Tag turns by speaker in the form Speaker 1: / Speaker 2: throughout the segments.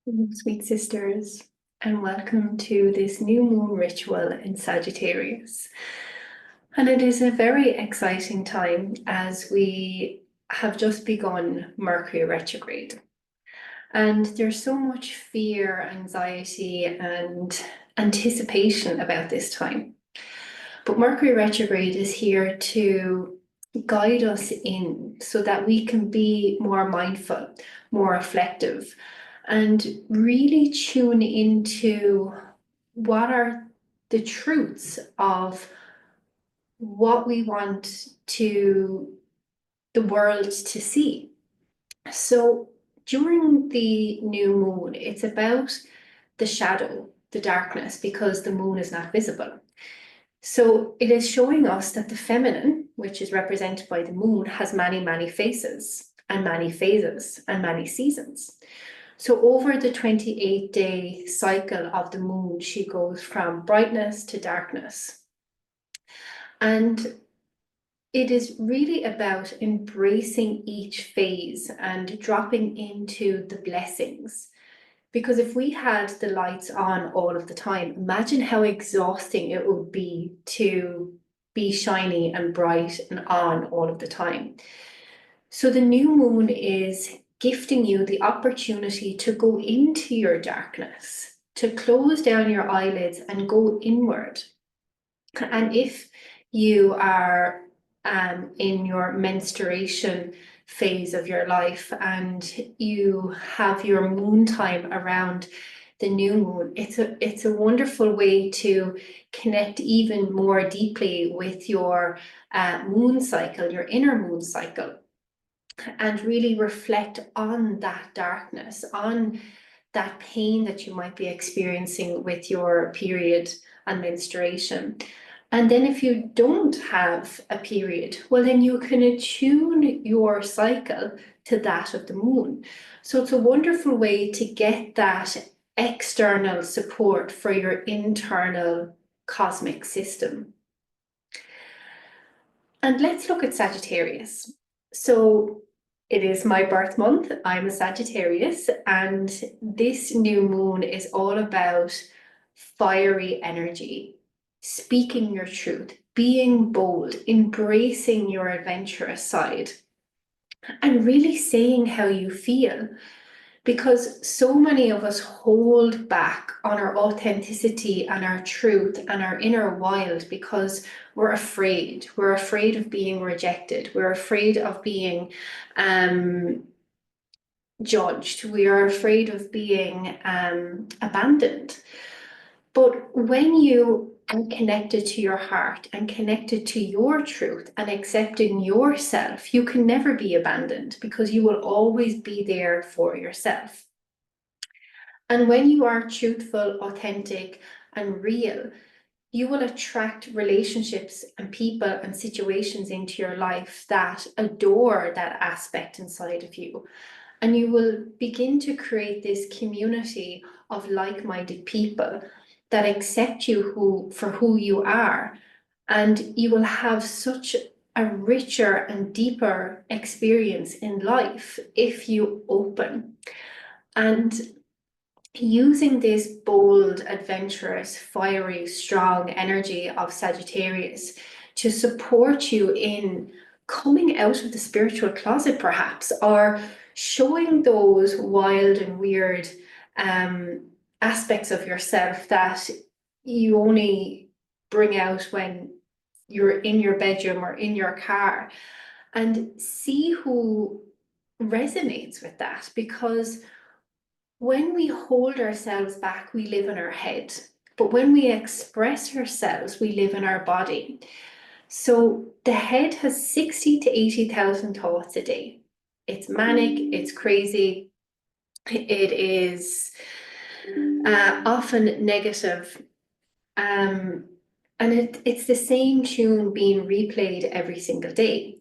Speaker 1: Sweet sisters, and welcome to this new moon ritual in Sagittarius. And it is a very exciting time as we have just begun Mercury Retrograde. And there's so much fear, anxiety, and anticipation about this time. But Mercury Retrograde is here to guide us in so that we can be more mindful, more reflective, and really tune into what are the truths of what we want to the world to see. So during the new moon, it's about the shadow, the darkness, because the moon is not visible. So it is showing us that the feminine, which is represented by the moon, has many, many faces and many phases and many seasons. So over the 28-day cycle of the moon, she goes from brightness to darkness. And it is really about embracing each phase and dropping into the blessings. Because if we had the lights on all of the time, imagine how exhausting it would be to be shiny and bright and on all of the time. So the new moon is gifting you the opportunity to go into your darkness, to close down your eyelids and go inward. And if you are in your menstruation phase of your life and you have your moon time around the new moon, it's a wonderful way to connect even more deeply with your moon cycle, your inner moon cycle, and really reflect on that darkness, on that pain that you might be experiencing with your period and menstruation. And then if you don't have a period, well, then you can attune your cycle to that of the moon. So it's a wonderful way to get that external support for your internal cosmic system. And let's look at Sagittarius. So it is my birth month. I'm a Sagittarius, and this new moon is all about fiery energy, speaking your truth, being bold, embracing your adventurous side, and really saying how you feel. Because so many of us hold back on our authenticity and our truth and our inner wild because we're afraid. We're afraid of being rejected. We're afraid of being judged. We are afraid of being abandoned. But when you are connected to your heart and connected to your truth and accepting yourself, you can never be abandoned because you will always be there for yourself. And when you are truthful, authentic, and real, you will attract relationships and people and situations into your life that adore that aspect inside of you. And you will begin to create this community of like-minded people that accept you for who you are. And you will have such a richer and deeper experience in life if you open. And using this bold, adventurous, fiery, strong energy of Sagittarius to support you in coming out of the spiritual closet, perhaps, or showing those wild and weird aspects of yourself that you only bring out when you're in your bedroom or in your car, and see who resonates with that. Because when we hold ourselves back, we live in our head. But when we express ourselves, we live in our body. So the head has 60 to 80,000 thoughts a day. It's manic, it's crazy, it is often negative. And it's the same tune being replayed every single day.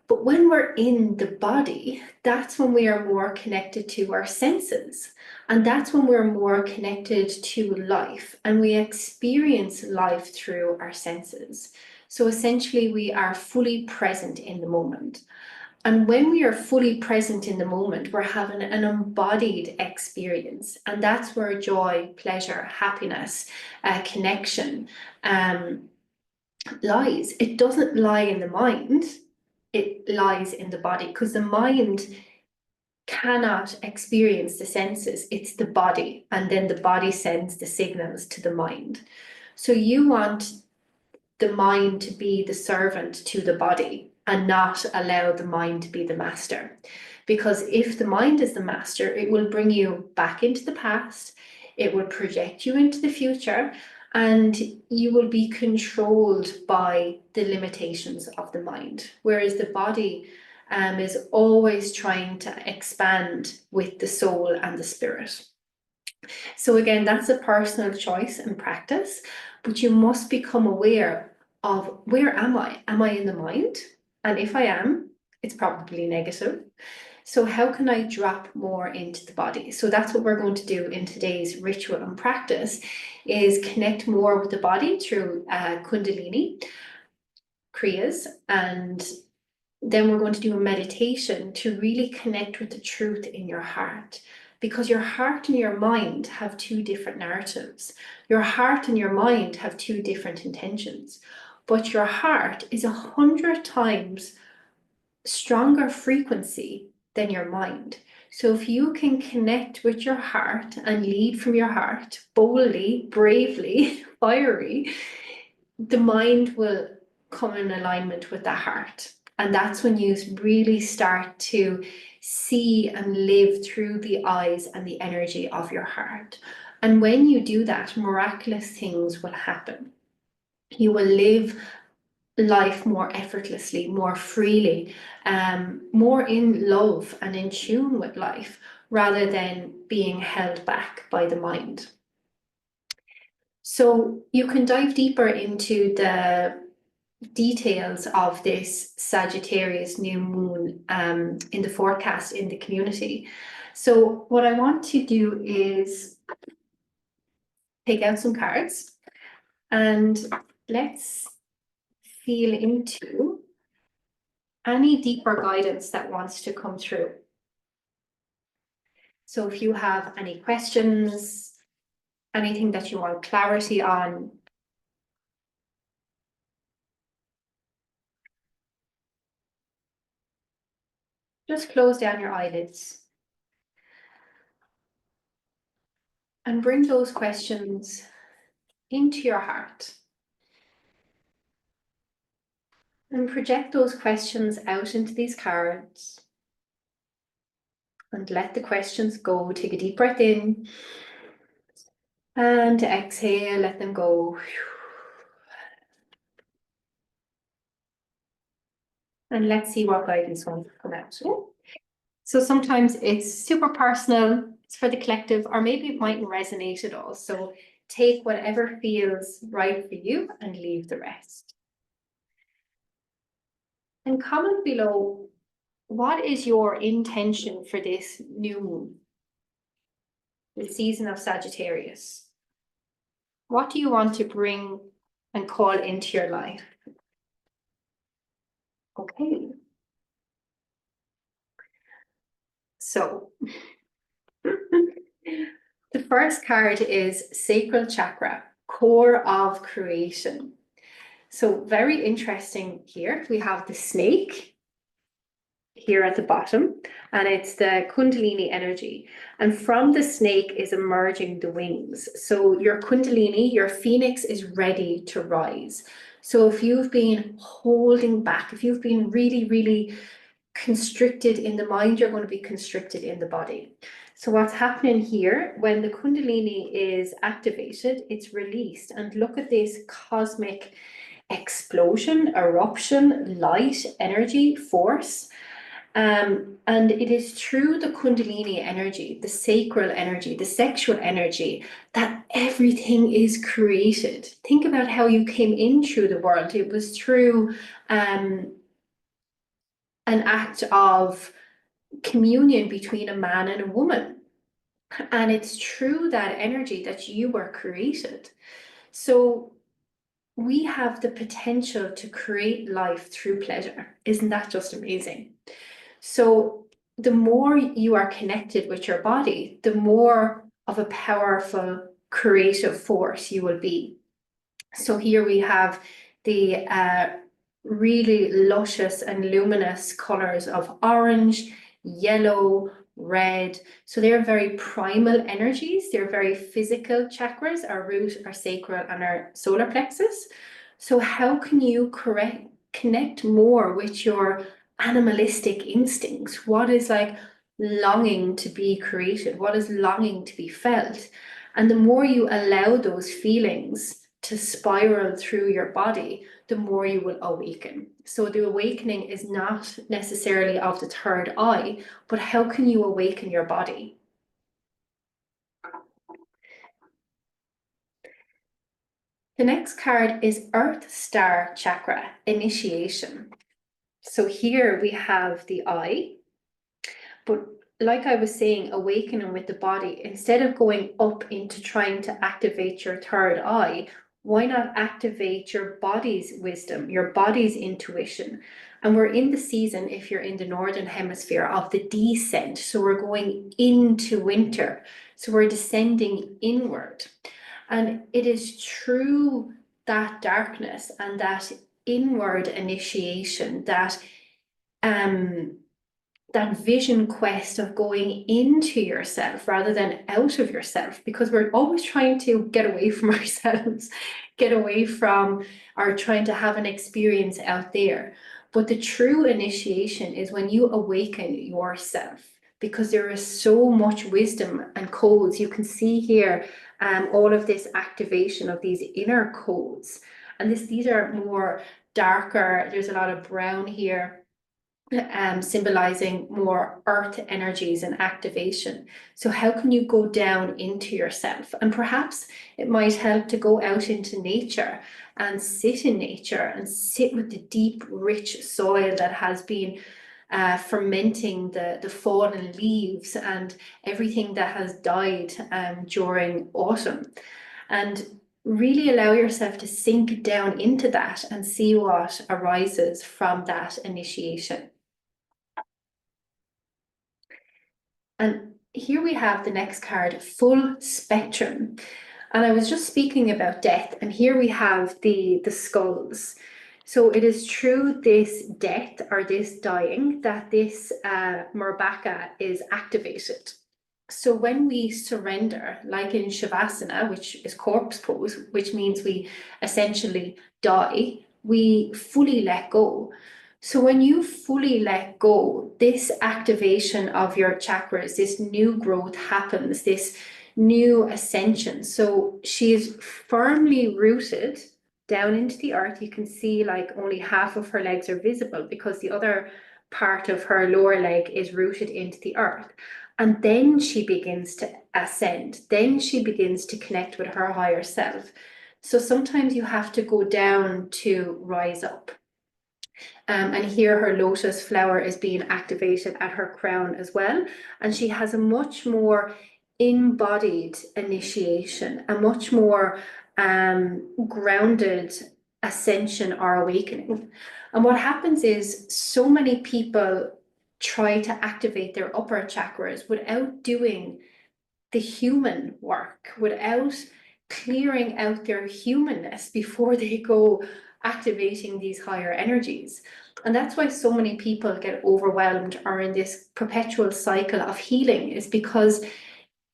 Speaker 1: But when we're in the body, that's when we are more connected to our senses. And that's when we're more connected to life. And we experience life through our senses. So essentially, we are fully present in the moment. And when we are fully present in the moment, we're having an embodied experience. And that's where joy, pleasure, happiness, connection lies. It doesn't lie in the mind, it lies in the body, because the mind cannot experience the senses. It's the body, and then the body sends the signals to the mind. So you want the mind to be the servant to the body and not allow the mind to be the master. Because if the mind is the master, it will bring you back into the past, it will project you into the future, and you will be controlled by the limitations of the mind. Whereas the body is always trying to expand with the soul and the spirit. So again, that's a personal choice and practice, but you must become aware of, where am I? Am I in the mind? And if I am, it's probably negative. So how can I drop more into the body? So that's what we're going to do in today's ritual and practice, is connect more with the body through Kundalini, Kriyas, and then we're going to do a meditation to really connect with the truth in your heart, because your heart and your mind have two different narratives. Your heart and your mind have two different intentions, but your heart is 100 times stronger frequency than your mind. So if you can connect with your heart and lead from your heart boldly, bravely, fiery, the mind will come in alignment with the heart. And that's when you really start to see and live through the eyes and the energy of your heart. And when you do that, miraculous things will happen. You will live life more effortlessly, more freely, more in love and in tune with life, rather than being held back by the mind. So you can dive deeper into the details of this Sagittarius new moon in the forecast in the community. So what I want to do is take out some cards and let's feel into any deeper guidance that wants to come through. So if you have any questions, anything that you want clarity on, just close down your eyelids and bring those questions into your heart. And project those questions out into these cards. And let the questions go. Take a deep breath in. And exhale, let them go. And let's see what guidance wants to come out. So sometimes it's super personal, it's for the collective, or maybe it mightn't resonate at all. So take whatever feels right for you and leave the rest. And comment below, what is your intention for this new moon, the season of Sagittarius? What do you want to bring and call into your life? Okay. So the first card is Sacral Chakra, core of creation. So very interesting here. We have the snake here at the bottom, and it's the Kundalini energy. And from the snake is emerging the wings. So your Kundalini, your phoenix, is ready to rise. So if you've been holding back, if you've been really, really constricted in the mind, you're going to be constricted in the body. So what's happening here, when the Kundalini is activated, it's released. And look at this cosmic explosion, eruption, light, energy, force. And it is through the Kundalini energy, the sacral energy, the sexual energy, that everything is created. Think about how you came in through the world. It was through an act of communion between a man and a woman. And it's through that energy that you were created. So we have the potential to create life through pleasure. Isn't that just amazing? So the more you are connected with your body, the more of a powerful creative force you will be. So here we have the really luscious and luminous colors of orange, yellow, red. So they're very primal energies. They're very physical chakras, our root, our sacral, and our solar plexus. So how can you connect more with your animalistic instincts? What is like longing to be created? What is longing to be felt? And the more you allow those feelings to spiral through your body, the more you will awaken. So the awakening is not necessarily of the third eye, but how can you awaken your body? The next card is Earth Star Chakra, Initiation. So here we have the eye, but like I was saying, awakening with the body, instead of going up into trying to activate your third eye, why not activate your body's wisdom, your body's intuition? And we're in the season, if you're in the northern hemisphere, of the descent. So we're going into winter. So we're descending inward. And it is through that darkness and that inward initiation that vision quest of going into yourself rather than out of yourself, because we're always trying to get away from ourselves, get away from or trying to have an experience out there. But the true initiation is when you awaken yourself, because there is so much wisdom and codes. You can see here all of this activation of these inner codes. And these are more darker. There's a lot of brown here, symbolizing more earth energies and activation. So how can you go down into yourself? And perhaps it might help to go out into nature and sit in nature and sit with the deep, rich soil that has been fermenting the fallen leaves and everything that has died during autumn. And really allow yourself to sink down into that and see what arises from that initiation. And here we have the next card, Full Spectrum. And I was just speaking about death, and here we have the skulls. So it is through this death or this dying that this Murbaka is activated. So when we surrender, like in Shavasana, which is corpse pose, which means we essentially die, we fully let go. So when you fully let go, this activation of your chakras, this new growth happens, this new ascension. So she is firmly rooted down into the earth. You can see like only half of her legs are visible because the other part of her lower leg is rooted into the earth. And then she begins to ascend. Then she begins to connect with her higher self. So sometimes you have to go down to rise up. And here her lotus flower is being activated at her crown as well. And she has a much more embodied initiation, a much more grounded ascension or awakening. And what happens is so many people try to activate their upper chakras without doing the human work, without clearing out their humanness before they go activating these higher energies. And that's why so many people get overwhelmed or in this perpetual cycle of healing, is because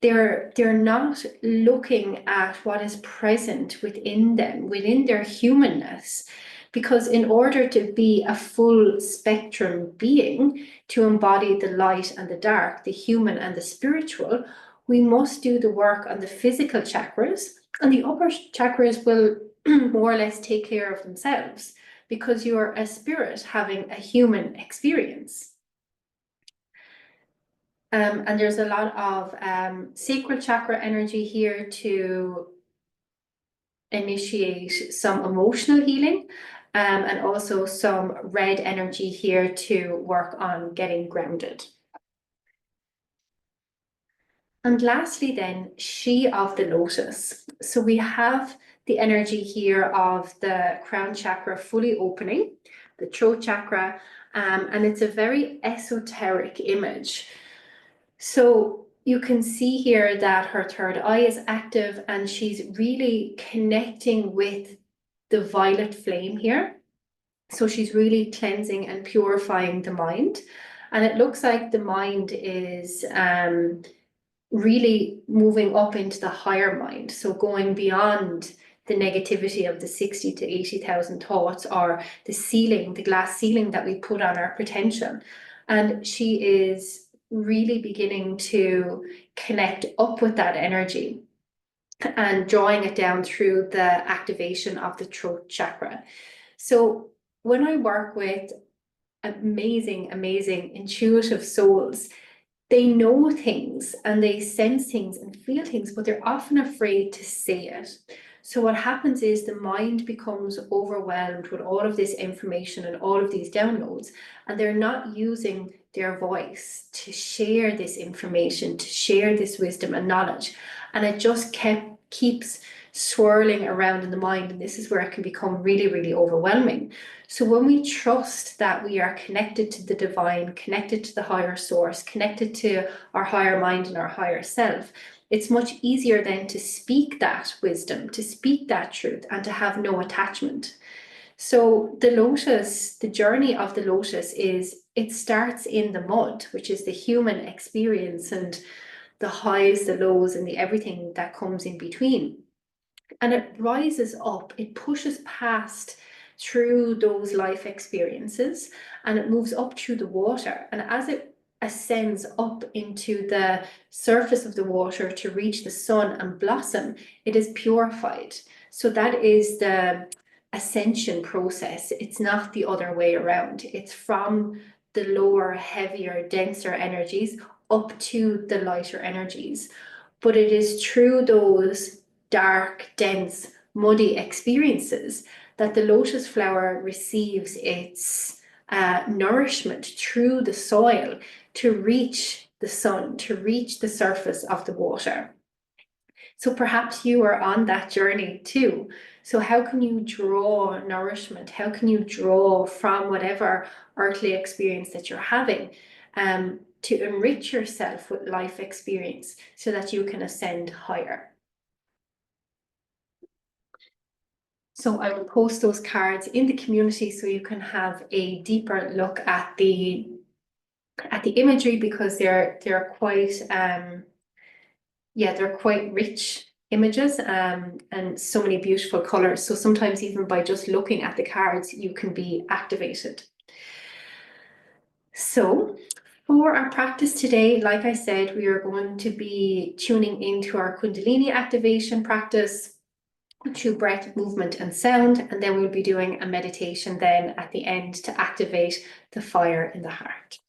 Speaker 1: they're not looking at what is present within them, within their humanness. Because in order to be a full spectrum being, to embody the light and the dark, the human and the spiritual, we must do the work on the physical chakras, and the upper chakras will more or less take care of themselves, because you're a spirit having a human experience. And there's a lot of sacral chakra energy here to initiate some emotional healing, and also some red energy here to work on getting grounded. And lastly then, she of the lotus. So we have the energy here of the crown chakra fully opening, the throat chakra, and it's a very esoteric image. So you can see here that her third eye is active and she's really connecting with the violet flame here. So she's really cleansing and purifying the mind. And it looks like the mind is really moving up into the higher mind. So going beyond the negativity of the 60 to 80,000 thoughts, or the ceiling, the glass ceiling that we put on our potential. And she is really beginning to connect up with that energy and drawing it down through the activation of the throat chakra. So when I work with amazing, amazing intuitive souls, they know things and they sense things and feel things, but they're often afraid to say it. So what happens is the mind becomes overwhelmed with all of this information and all of these downloads, and they're not using their voice to share this information, to share this wisdom and knowledge. And it just keeps swirling around in the mind, and this is where it can become really, really overwhelming. So when we trust that we are connected to the divine, connected to the higher source, connected to our higher mind and our higher self, it's much easier then to speak that wisdom, to speak that truth, and to have no attachment. So the lotus, the journey of the lotus is, it starts in the mud, which is the human experience and the highs, the lows, and the everything that comes in between. And it rises up, it pushes past through those life experiences, and it moves up through the water. And as it ascends up into the surface of the water to reach the sun and blossom, it is purified. So that is the ascension process. It's not the other way around. It's from the lower, heavier, denser energies up to the lighter energies. But it is through those dark, dense, muddy experiences that the lotus flower receives its nourishment through the soil to reach the sun, to reach the surface of the water. So perhaps you are on that journey too. So how can you draw nourishment? How can you draw from whatever earthly experience that you're having to enrich yourself with life experience so that you can ascend higher? So I will post those cards in the community so you can have a deeper look at the imagery, because they're quite they're quite rich images and so many beautiful colors. So sometimes even by just looking at the cards, you can be activated. So for our practice today, like I said, we are going to be tuning into our Kundalini activation practice through breath, movement, and sound. And then we'll be doing a meditation then at the end to activate the fire in the heart.